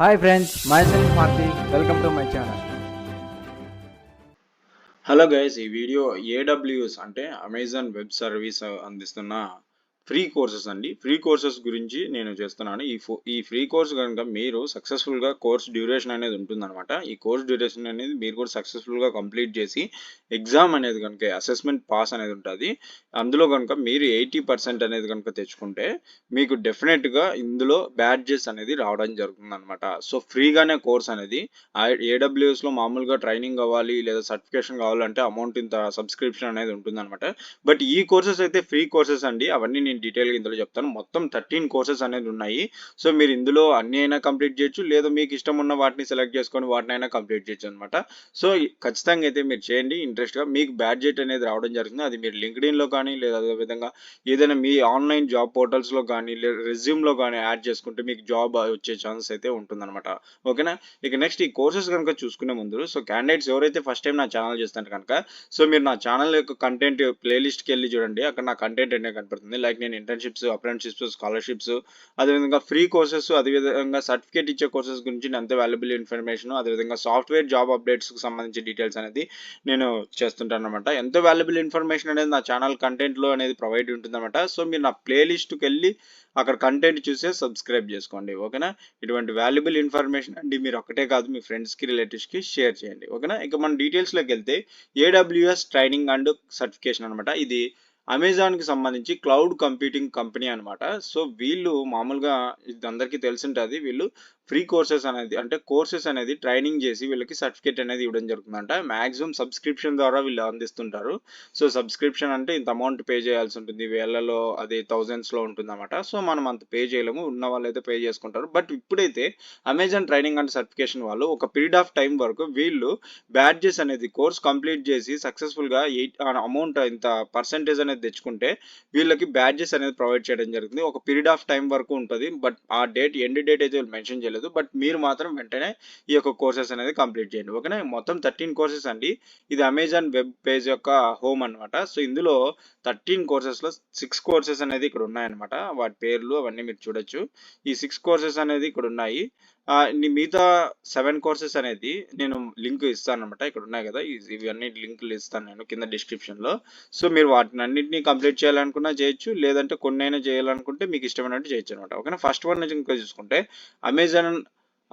Hi friends, myself is Marthi. Welcome to my channel. Hello guys, ఈ video AWS అంటే Amazon web service అందిస్తున్న free courses అండి. Free courses గురించి నేను చేస్తున్నాను. ఈ ఫ్రీ కోర్స్ కనుక మీరు సక్సెస్ఫుల్గా కోర్స్ డ్యూరేషన్ అనేది ఉంటుందన్నమాట. ఈ కోర్స్ డ్యూరేషన్ అనేది మీరు కూడా సక్సెస్ఫుల్గా కంప్లీట్ చేసి ఎగ్జామ్ అనేది కనుక అసెస్మెంట్ పాస్ అనేది ఉంటుంది. అందులో కనుక మీరు 80% అనేది కనుక తెచ్చుకుంటే మీకు డెఫినెట్గా ఇందులో బ్యాడ్జెస్ అనేది రావడం జరుగుతుంది అనమాట. సో ఫ్రీగానే కోర్స్ అనేది AWSలో మామూలుగా ట్రైనింగ్ అవ్వాలి లేదా సర్టిఫికేషన్ కావాలంటే అమౌంట్ ఇంత సబ్స్క్రిప్షన్ అనేది ఉంటుంది అనమాట. బట్ ఈ కోర్సెస్ అయితే ఫ్రీ కోర్సెస్ అండి. అవన్నీ నేను డీటెయిల్గా ఇందులో చెప్తాను. మొత్తం 13 కోర్సెస్ అనేది ఉన్నాయి. సో మీరు ఇందులో అన్ని అయినా కంప్లీట్ చేయొచ్చు, లేదా మీకు ఇష్టం ఉన్న వాటిని సెలెక్ట్ చేసుకొని వాటినైనా కంప్లీట్ చేయొచ్చు అనమాట. సో ఖచ్చితంగా అయితే మీరు చేయండి ఇంట్రెస్ట్గా. మీకు బ్యాడ్జెట్ అనేది రావడం జరుగుతుంది. అది మీరు లింక్డ్ఇన్లో కానీ లేదా అదేవిధంగా ఏదైనా మీ ఆన్లైన్ జాబ్ పోర్టల్స్లో కానీ లేదా రెజ్యూమ్లో కానీ యాడ్ చేసుకుంటే మీకు జాబ్ వచ్చే ఛాన్స్ అయితే ఉంటుందన్నమాట. ఓకేనా? ఇక నెక్స్ట్ ఈ కోర్సెస్ కనుక చూసుకునే ముందు సో క్యాండిడేట్స్ ఎవరైతే ఫస్ట్ టైం నా ఛానల్ చేస్తారు కనుక సో మీరు నా ఛానల్ యొక్క కంటెంట్ ప్లేలిస్ట్కి వెళ్ళి చూడండి. అక్కడ నా కంటెంట్ అనేది కనపడుతుంది. లైక్ నేను ఇంటర్న్షిప్స్, అప్రెంటిషిప్స్, స్కాలర్షిప్స్, అదేవిధంగా ఫ్రీ కోర్సెస్, అదేవిధంగా సర్టిఫికేట్ ఇచ్చే కోర్సెస్ గురించి ఎంత వాల్యుబుల్ ఇన్ఫర్మేషన్, అదేవిధంగా సాఫ్ట్వేర్ జాబ్ అప్డేట్స్కి సంబంధించి డీటెయిల్స్ అనేది నేను చేస్తుంటాను అనమాట. ఎంత వాల్యుబుల్ ఇన్ఫర్మేషన్ అనేది నా ఛానల్ కంటెంట్లో అనేది ప్రొవైడ్ ఉంటుందన్నమాట. సో మీరు నా ప్లేలిస్ట్కి వెళ్ళి అక్కడ కంటెంట్ చూసే సబ్స్క్రైబ్ చేసుకోండి. ఓకేనా? ఇటువంటి వాల్యుబుల్ ఇన్ఫర్మేషన్ అండి మీరు ఒక్కటే కాదు మీ ఫ్రెండ్స్కి, రిలేటివ్స్కి షేర్ చేయండి. ఓకేనా? ఇక మన డీటెయిల్స్లోకి వెళ్తే AWS ట్రైనింగ్ అండ్ సర్టిఫికేషన్ అనమాట. ఇది అమెజాన్కి సంబంధించి క్లౌడ్ కంప్యూటింగ్ కంపెనీ అనమాట. సో వీళ్ళు మామూలుగా ఇది అందరికీ తెలిసింటుంది. వీళ్ళు ఫ్రీ కోర్సెస్ అనేది అంటే కోర్సెస్ అనేది ట్రైనింగ్ చేసి వీళ్ళకి సర్టిఫికేట్ అనేది ఇవ్వడం జరుగుతుందంట. మ్యాక్సిమం సబ్స్క్రిప్షన్ ద్వారా వీళ్ళు అందిస్తుంటారు. సో సబ్స్క్రిప్షన్ అంటే ఇంత అమౌంట్ పే చేయాల్సి ఉంటుంది. వేళ్లలో అది థౌజండ్స్లో ఉంటుంది అనమాట. సో మనం అంత పే చేయలేము. ఉన్న వాళ్ళు అయితే పే చేసుకుంటారు. బట్ ఇప్పుడైతే అమెజాన్ ట్రైనింగ్ అండ్ సర్టిఫికేషన్ వాళ్ళు ఒక పీరియడ్ ఆఫ్ టైం వరకు వీళ్ళు బ్యాడ్జెస్ అనేది కోర్స్ కంప్లీట్ చేసి సక్సెస్ఫుల్గా అమౌంట్ ఇంత పర్సెంటేజ్ అనేది తెచ్చుకుంటే వీళ్ళకి బ్యాడ్జెస్ అనేది ప్రొవైడ్ చేయడం జరుగుతుంది. ఒక పీరియడ్ ఆఫ్ టైం వరకు ఉంటుంది. బట్ ఆ ఎండ్ డేట్ అయితే మెన్షన్ చేయలేదు. బట్ మీరు మాత్రం వెంటనే ఈ యొక్క కోర్సెస్ అనేది కంప్లీట్ చేయండి. ఓకేనా? మొత్తం 13 కోర్సెస్ అండి. ఇది అమెజాన్ వెబ్ పేజ్ యొక్క హోమ్ అనమాట. సో ఇందులో 13 కోర్సెస్లో 6 కోర్సెస్ అనేది ఇక్కడ ఉన్నాయన్నమాట. వాటి పేర్లు అవన్నీ మీరు చూడొచ్చు. ఈ 6 కోర్సెస్ అనేది ఇక్కడ ఉన్నాయి. మిగతా 7 కోర్సెస్ అనేది నేను లింక్ ఇస్తాను అనమాట. ఇక్కడ ఉన్నాయి కదా, ఇవన్నీ లింకులు ఇస్తాను నేను కింద డిస్క్రిప్షన్లో. సో మీరు వాటిని అన్నింటినీ కంప్లీట్ చేయాలనుకున్నా చేయొచ్చు, లేదంటే కొన్నైనా చేయాలనుకుంటే మీకు ఇష్టమైనట్టు చేయొచ్చు అనమాట. ఓకేనా? ఫస్ట్ వన్ నుంచి ఇంకా చూసుకుంటే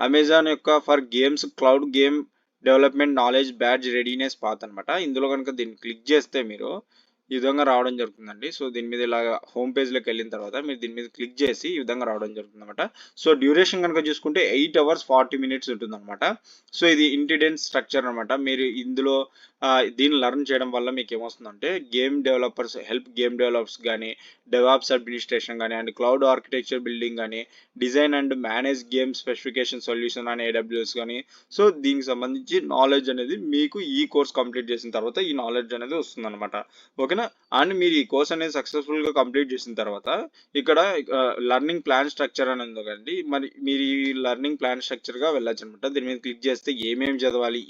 అమెజాన్ యొక్క for games cloud game development knowledge badge readiness path అనమాట. ఇందులో కనుక దీన్ని క్లిక్ చేస్తే మీరు ఈ విధంగా రావడం జరుగుతుందండి. సో దీని మీద ఇలాగ హోమ్ పేజ్లోకి వెళ్ళిన తర్వాత మీరు దీని మీద క్లిక్ చేసి ఈ విధంగా రావడం జరుగుతుంది అనమాట. సో డ్యూరేషన్ కనుక చూసుకుంటే 8 hours 40 minutes ఉంటుంది అనమాట. సో ఇది ఇంటిడెన్స్ స్ట్రక్చర్ అనమాట. మీరు ఇందులో దీన్ని లర్న్ చేయడం వల్ల మీకు ఏమొస్తుందంటే గేమ్ డెవలపర్స్ కానీ, డెవాప్స్ అడ్మినిస్ట్రేషన్ కానీ, అండ్ క్లౌడ్ ఆర్కిటెక్చర్ బిల్డింగ్ కానీ, design and manage game specification solution అని AWS కానీ, సో దీనికి సంబంధించి నాలెడ్జ్ అనేది మీకు ఈ కోర్స్ కంప్లీట్ చేసిన తర్వాత ఈ నాలెడ్జ్ అనేది వస్తుంది అనమాట. ఓకేనా? అండ్ మీరు ఈ కోర్స్ అనేది సక్సెస్ఫుల్గా కంప్లీట్ చేసిన తర్వాత ఇక్కడ లర్నింగ్ ప్లాన్ స్ట్రక్చర్ అని ఉంది కదండి. మరి మీరు ఈ లర్నింగ్ ప్లాన్ స్ట్రక్చర్గా వెళ్ళచ్చు అనమాట. దీని మీద క్లిక్ చేస్తే ఏమేమి చదవాలి,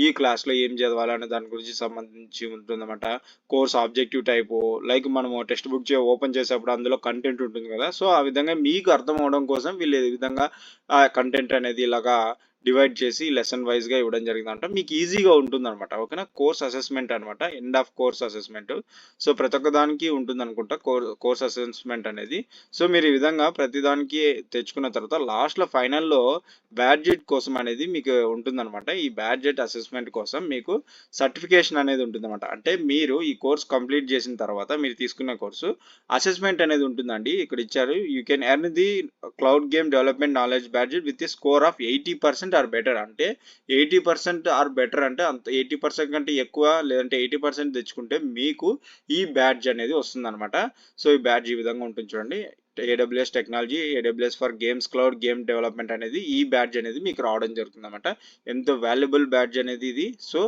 ఈ క్లాస్లో ఏం చదవాలి అనే దాని గురించి సంబంధించి ఉంటుందన్నమాట. కోర్స్ ఆబ్జెక్టివ్ టైపు, లైక్ మనము టెక్స్ట్ బుక్ ఓపెన్ చేసేప్పుడు అందులో కంటెంట్ ఉంటుంది కదా. సో ఆ విధంగా మీకు అర్థం అవడం కోసం వీళ్ళు ఈ విధంగా కంటెంట్ అనేది ఇలాగా డివైడ్ చేసి లెసన్ వైజ్గా ఇవ్వడం జరిగిందంట. మీకు ఈజీగా ఉంటుంది అనమాట. ఓకేనా? కోర్స్ అసెస్మెంట్ అనమాట. End of course assessment. So ప్రతి ఒక్క దానికి ఉంటుంది అనుకుంటా కోర్స్ అసెస్మెంట్ అనేది. సో మీరు ఈ విధంగా ప్రతిదానికి తెచ్చుకున్న తర్వాత లాస్ట్లో ఫైనల్లో బ్యాడ్జెట్ కోసం అనేది మీకు ఉంటుందన్నమాట. ఈ బ్యాడ్జెట్ అసెస్మెంట్ కోసం మీకు సర్టిఫికేషన్ అనేది ఉంటుందన్నమాట. అంటే మీరు ఈ కోర్స్ కంప్లీట్ చేసిన తర్వాత మీరు తీసుకున్న కోర్సు అసెస్మెంట్ అనేది ఉంటుందండి. ఇక్కడ ఇచ్చారు, you can earn the cloud game development knowledge badge with the score of 80% or better. అంటే 80% ఆర్ బెటర్ అంటే అంత 80% కంటే ఎక్కువ లేదంటే 80% తెచ్చుకుంటే మీకు ఈ బ్యాడ్జ్ అనేది వస్తుంది అనమాట. సో ఈ బ్యాడ్జ్ ఈ విధంగా ఉంటుంది చూడండి. AWS technology, AWS for games cloud game development అనేది ఈ బ్యాడ్జ్ అనేది మీకు రావడం జరుగుతుంది అనమాట. ఎంతో వాల్యుబుల్ బ్యాడ్జ్ అనేది ఇది. సో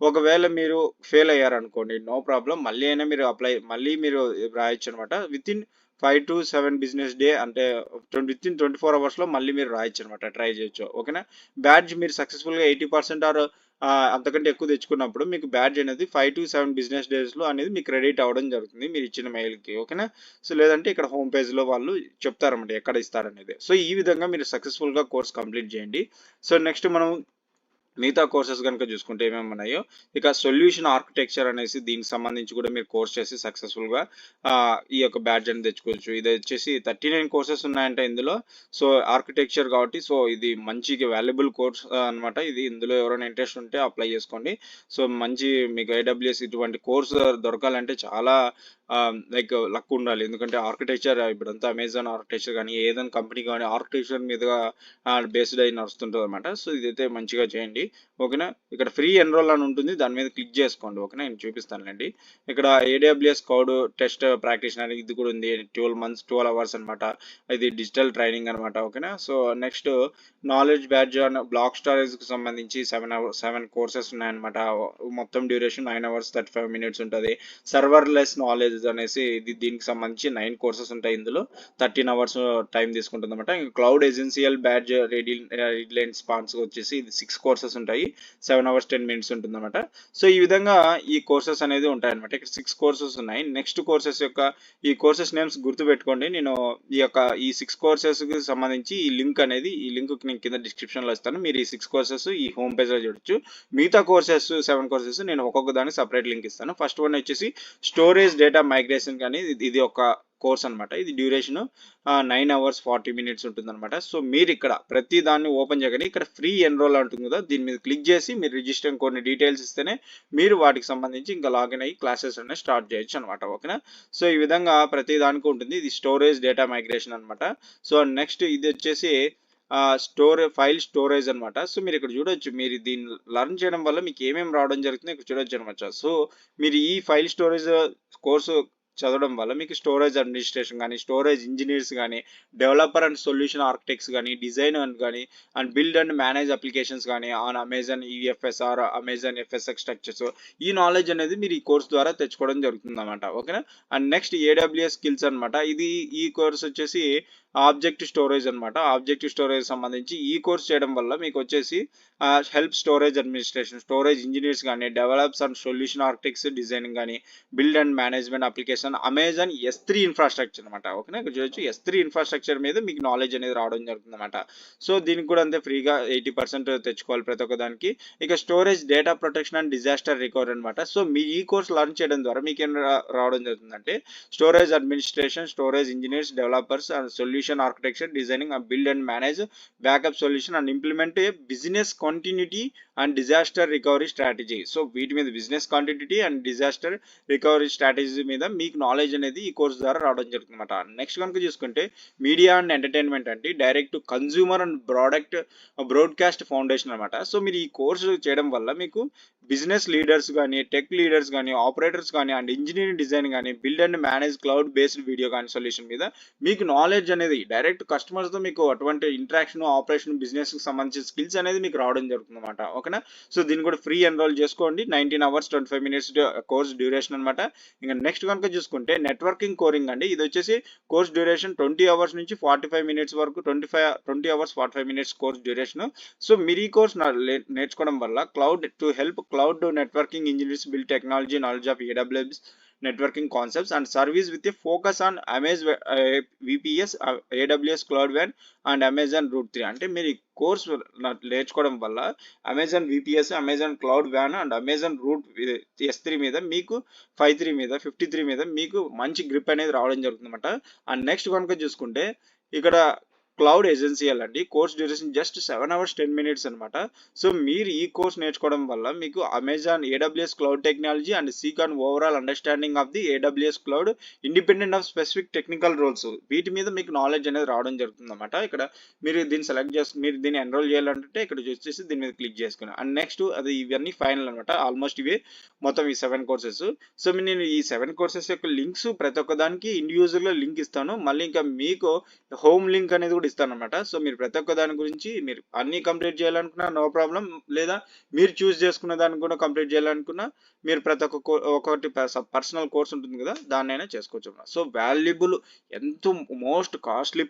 ఒకవేళ మీరు ఫెయిల్ అయ్యారనుకోండి, నో ప్రాబ్లం, మళ్ళీ మీరు రాయొచ్చు అనమాట. With in 5 to 7 business day అంటే విత్ ఇన్ 24 hours మళ్ళీ మీరు రాయొచ్చు అనమాట. ట్రై చేయొచ్చు. ఓకేనా? బ్యాడ్జ్ మీరు సక్సెస్ఫుల్గా 80% ఆర్ అంతకంటే ఎక్కువ తెచ్చుకున్నప్పుడు మీకు బ్యాడ్జ్ అనేది 5 to 7 బిజినెస్ డేస్లో అనేది మీకు క్రెడిట్ అవ్వడం జరుగుతుంది మీరు ఇచ్చిన మెయిల్కి. ఓకేనా. సో లేదంటే ఇక్కడ హోమ్ పేజ్లో వాళ్ళు చెప్తారన్నమాట ఎక్కడ ఇస్తారనేది. సో ఈ విధంగా మీరు సక్సెస్ఫుల్గా కోర్స్ కంప్లీట్ చేయండి. సో నెక్స్ట్ మనం మిగతా కోర్సెస్ కనుక చూసుకుంటే ఏమేమి ఉన్నాయో, ఇక సొల్యూషన్ ఆర్కిటెక్చర్ అనేసి దీనికి సంబంధించి కూడా మీరు కోర్స్ చేసి సక్సెస్ఫుల్గా ఈ యొక్క బ్యాడ్జ్ అని తెచ్చుకోవచ్చు. ఇది వచ్చేసి 39 కోర్సెస్ ఉన్నాయంటే ఇందులో. సో ఆర్కిటెక్చర్ కాబట్టి సో ఇది మంచి వాల్యుబుల్ కోర్స్ అనమాట. ఇది ఇందులో ఎవరైనా ఇంట్రెస్ట్ ఉంటే అప్లై చేసుకోండి. సో మంచి మీకు AWS ఇటువంటి కోర్స్ దొరకాలంటే చాలా లైక్ లక్ ఉండాలి. ఎందుకంటే ఆర్కిటెక్చర్ ఇప్పుడంతా అమెజాన్ ఆర్కిటెక్చర్ కానీ ఏదైనా కంపెనీ కానీ ఆర్కిటెక్చర్ మీదుగా బేస్డ్ అయి నడుస్తుంటుంది అనమాట. సో ఇదైతే మంచిగా చేయండి. ఓకేనా. ఇక్కడ ఫ్రీ ఎన్రోల్ అని ఉంటుంది, దాని మీద క్లిక్ చేసుకోండి. ఓకేనా, నేను చూపిస్తానులేండి. ఇక్కడ AWS క్లౌడ్ టెస్ట్ ప్రాక్టీషనర్ ఇది కూడా ఉంది. 12 months 12 hours అనమాట. ఇది డిజిటల్ ట్రైనింగ్ అనమాట. ఓకేనా. So next knowledge badge and block స్టోరేజ్కి సంబంధించి 7 కోర్సెస్ ఉన్నాయన్నమాట. మొత్తం డ్యూరేషన్ 9 hours 35 minutes ఉంటుంది. సర్వర్లెస్ నాలెడ్జ్ అనేసి దీనికి సంబంధించి 9 కోర్సెస్ ఉంటాయి. ఇందులో 13 hours టైం తీసుకుంటుంది అనమాట. ఇంకా క్లౌడ్ ఎసెన్షియల్ బ్యాడ్జ్ రెడీలెంట్ స్పాన్స్ వచ్చేసి ఇది 6 కోర్సెస్ ఉంటాయి. 7 hours 10 minutes ఉంటుంది అనమాట. సో ఈ విధంగా ఈ కోర్సెస్ అనేది ఉంటాయి అనమాట. ఇక్కడ 6 కోర్సెస్ ఉన్నాయి. నెక్స్ట్ కోర్సెస్ యొక్క ఈ కోర్సెస్ నేమ్స్ గుర్తుపెట్టుకోండి. నేను ఈ 6 కోర్సెస్ కి సంబంధించి ఈ లింక్ నేను కింద డిస్క్రిప్షన్ లో ఇస్తాను. మీరు ఈ 6 కోర్సెస్ ఈ హోమ్ పేజ్ లో చూడొచ్చు. మిగతా కోర్సెస్ 7 కోర్సెస్ నేను ఒక్కొక్క దానికి సపరేట్ లింక్ ఇస్తాను. ఫస్ట్ వన్ వచ్చేసి స్టోరేజ్ డేటా మైగ్రేషన్ కానీ ఇది ఒక కోర్స్ అనమాట. ఇది డ్యూరేషన్ 9 hours 40 minutes ఉంటుంది అనమాట. సో మీరు ఇక్కడ ప్రతి దాన్ని ఓపెన్ చేయగానే ఇక్కడ ఫ్రీ ఎన్రోల్ ఉంటుంది కదా, దీని మీద క్లిక్ చేసి మీరు రిజిస్టర్ కొన్ని డీటెయిల్స్ ఇస్తేనే మీరు వాటికి సంబంధించి ఇంకా లాగిన్ అయ్యి క్లాసెస్ అనేవి స్టార్ట్ చేయొచ్చు అనమాట. ఓకేనా. సో ఈ విధంగా ప్రతి దానికి ఉంటుంది. ఇది స్టోరేజ్ డేటా మైగ్రేషన్ అనమాట. సో నెక్స్ట్ ఇది వచ్చేసి ఫైల్ స్టోరేజ్ అనమాట. సో మీరు ఇక్కడ చూడొచ్చు. మీరు దీన్ని లర్న్ చేయడం వల్ల మీకు ఏమేమి రావడం జరుగుతుంది ఇక్కడ చూడొచ్చు అనమాట. సో మీరు ఈ ఫైల్ స్టోరేజ్ కోర్సు చదవడం వల్ల మీకు స్టోరేజ్ అడ్మినిస్ట్రేషన్ కానీ స్టోరేజ్ ఇంజనీర్స్ కానీ డెవలపర్ అండ్ సొల్యూషన్ ఆర్కిటెక్ట్స్ కానీ డిజైన్ కానీ and build and manage applications కానీ on Amazon EFS or Amazon FSx structures ఈ నాలెడ్జ్ అనేది మీరు ఈ కోర్స్ ద్వారా తెచ్చుకోవడం జరుగుతుంది అనమాట. ఓకేనా. అండ్ నెక్స్ట్ AWS స్కిల్స్ అనమాట. ఈ కోర్స్ వచ్చేసి ఆబ్జెక్ట్ స్టోరేజ్ అనమాట. ఆబ్జెక్ట్ స్టోరేజ్ సంబంధించి ఈ కోర్స్ చేయడం వల్ల మీకు వచ్చేసి help storage administration storage engineers కానీ develops and solution architects designing కానీ build and management application Amazon S3 infrastructure అనమాట. ఓకేనా. ఇక్కడ చూడొచ్చు S3 ఇన్ఫ్రాస్ట్రక్చర్ మీద మీకు నాలెడ్జ్ అనేది రావడం జరుగుతుంది అనమాట. సో దీనికి కూడా అంతే ఫ్రీగా 80% తెచ్చుకోవాలి ప్రతి ఒక్క దానికి. ఇక storage data protection and disaster recovery అనమాట. సో మీ ఈ కోర్స్ లర్న్ చేయడం ద్వారా మీకు ఏం రావడం జరుగుతుందంటే storage administration storage engineers developers and solution architecture designing build and manage backup solution and implement business continuity and disaster recovery strategy. So వీటి మీద business continuity and disaster recovery strategy మీద మీకు నాలెడ్జ్ అనేది ఈ కోర్స్ ద్వారా రావడం జరుగుతుంది అనమాట. నెక్స్ట్ కనుక చూసుకుంటే మీడియా అండ్ ఎంటర్టైన్మెంట్ అంటే direct to consumer and broadcast foundation అనమాట. సో మీరు ఈ కోర్సు చేయడం వల్ల మీకు బిజినెస్ లీడర్స్ కానీ టెక్ లీడర్స్ కానీ ఆపరేటర్స్ కానీ అండ్ ఇంజనీరింగ్ డిజైన్ కానీ build and manage cloud based video కానీ సొల్యూషన్ మీద మీకు నాలెడ్జ్ అనేది డైరెక్ట్ కస్టమర్స్తో మీకు అటువంటి ఇంటరాక్షన్ ఆపరేషన్ బిజినెస్కి సంబంధించిన స్కిల్స్ అనేది మీకు రావడం జరుగుతుంది అనమాట. ఓకేనా. సో దీన్ని కూడా ఫ్రీ ఎన్రోల్ చేసుకోండి. 19 hours 25 minutes కోర్స్ డ్యూరేషన్ అనమాట. ఇంకా నెక్స్ట్ కనుక చూసుకుంటే నెట్వర్కింగ్ కోరింగ్ అండి. ఇది వచ్చేసి కోర్స్ డ్యూరేషన్ 20 hours నుంచి 45 minutes వరకు 20 hours 45 minutes course duration. So మీరు ఈ కోర్స్ నేర్చుకోవడం వల్ల cloud networking engineers build technology knowledge of AWS networking concepts and service with a focus on Amazon VPS, AWS Cloud WAN and Amazon Root 3. అంటే మీరు ఈ course నేర్చుకోవడం వల్ల Amazon VPS Amazon cloud వ్యాన్ అండ్ అమెజాన్ రూట్ S3 మీద మీకు 53 మీద 53 మీద మీకు మంచి గ్రిప్ అనేది రావడం జరుగుతుంది అనమాట. అండ్ నెక్స్ట్ కనుక చూసుకుంటే ఇక్కడ క్లౌడ్ ఎసెన్షియల్ అండి. Course duration just 7 hours 10 minutes అనమాట. సో మీరు ఈ కోర్స్ నేర్చుకోవడం వల్ల మీకు Amazon AWS cloud technology and సీక్ and overall understanding of the AWS cloud independent of specific technical roles వీటి మీద మీకు నాలెడ్జ్ అనేది రావడం జరుగుతుంది అనమాట. ఇక్కడ మీరు దీన్ని సెలెక్ట్ చేసుకుని మీరు దీన్ని ఎన్రోల్ చేయాలంటే ఇక్కడ వచ్చేసి దీని మీద క్లిక్ చేసుకుని అండ్ నెక్స్ట్ అది ఇవన్నీ ఫైనల్ అనమాట. ఆల్మోస్ట్ ఇవే మొత్తం ఈ 7 కోర్సెస్. సో నేను ఈ 7 కోర్సెస్ యొక్క లింక్స్ ప్రతి ఒక్క దానికి ఇండివిజువల్గా లింక్ ఇస్తాను. మళ్ళీ ఇంకా మీకు హోమ్ లింక్ అనేది కూడా ఇస్తానన్నమాట. సో మీరు ప్రతి ఒక్క దాని గురించి మీరు అన్నీ కంప్లీట్ చేయాలనుకున్నా నో ప్రాబ్లం, లేదా మీరు చూస్ చేసుకున్న దాన్ని కూడా కంప్లీట్ చేయాలనుకున్నా మీరు ప్రతి ఒక్క ఒకటి పర్సనల్ కోర్స్ ఉంటుంది కదా, దాన్నైనా చేసుకోవచ్చు అన్నమాట. సో వాల్యుబుల్, ఎంతో మోస్ట్ కాస్ట్లీ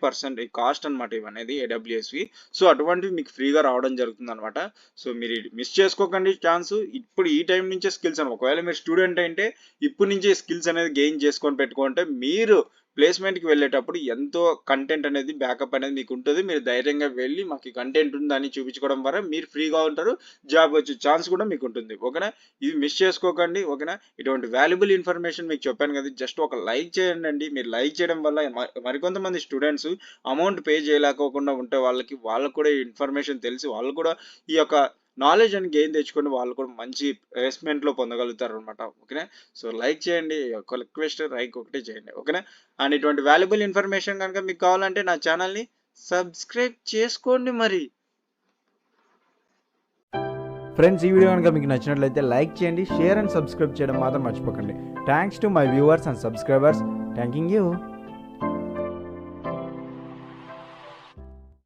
కాస్ట్ అనమాట ఇవనేది ఏడబ్ల్యూఎస్వి. సో అటువంటివి మీకు ఫ్రీగా రావడం జరుగుతుంది అనమాట. సో మీరు మిస్ చేసుకోకండి ఛాన్స్. ఇప్పుడు ఈ టైం నుంచే స్కిల్స్ అని, ఒకవేళ మీరు స్టూడెంట్ అంటే ఇప్పుడు నుంచే స్కిల్స్ అనేది గెయిన్ చేసుకొని పెట్టుకుంటే మీరు ప్లేస్మెంట్కి వెళ్ళేటప్పుడు ఎంతో కంటెంట్ అనేది బ్యాకప్ అనేది మీకు ఉంటుంది. మీరు ధైర్యంగా వెళ్ళి మాకు ఈ కంటెంట్ ఉందని చూపించుకోవడం ద్వారా మీరు ఫ్రీగా ఉంటారు, జాబ్ వచ్చే ఛాన్స్ కూడా మీకు ఉంటుంది. ఓకేనా, ఇది మిస్ చేసుకోకండి. ఓకేనా, ఇటువంటి వాల్యుబుల్ ఇన్ఫర్మేషన్ మీకు చెప్పాను కదా, జస్ట్ ఒక లైక్ చేయండి అండి. మీరు లైక్ చేయడం వల్ల మరికొంతమంది స్టూడెంట్స్ అమౌంట్ పే చేయలేకోకుండా ఉంటే వాళ్ళకు కూడా ఈ ఇన్ఫర్మేషన్ తెలిసి వాళ్ళు కూడా ఈ యొక్క నాలెడ్జ్ అని గెయిన్ తెచ్చుకొని వాళ్ళు కూడా మంచి ప్లేస్మెంట్లో పొందగలుగుతారు అనమాట. ఓకేనా, సో లైక్ చేయండి, ఒక రిక్వెస్ట్ లైక్ ఒకటే చేయండి. ఓకేనా, అండ్ ఇటువంటి వాల్యుబుల్ ఇన్ఫర్మేషన్ కనుక మీకు కావాలంటే నా ఛానల్ని సబ్స్క్రైబ్ చేసుకోండి మరి. ఫ్రెండ్స్, ఈ వీడియో కనుక మీకు నచ్చినట్లయితే లైక్ చేయండి, షేర్ అండ్ సబ్స్క్రైబ్ చేయడం మాత్రం మర్చిపోకండి. Thanks to my viewers and subscribers. Thanking you.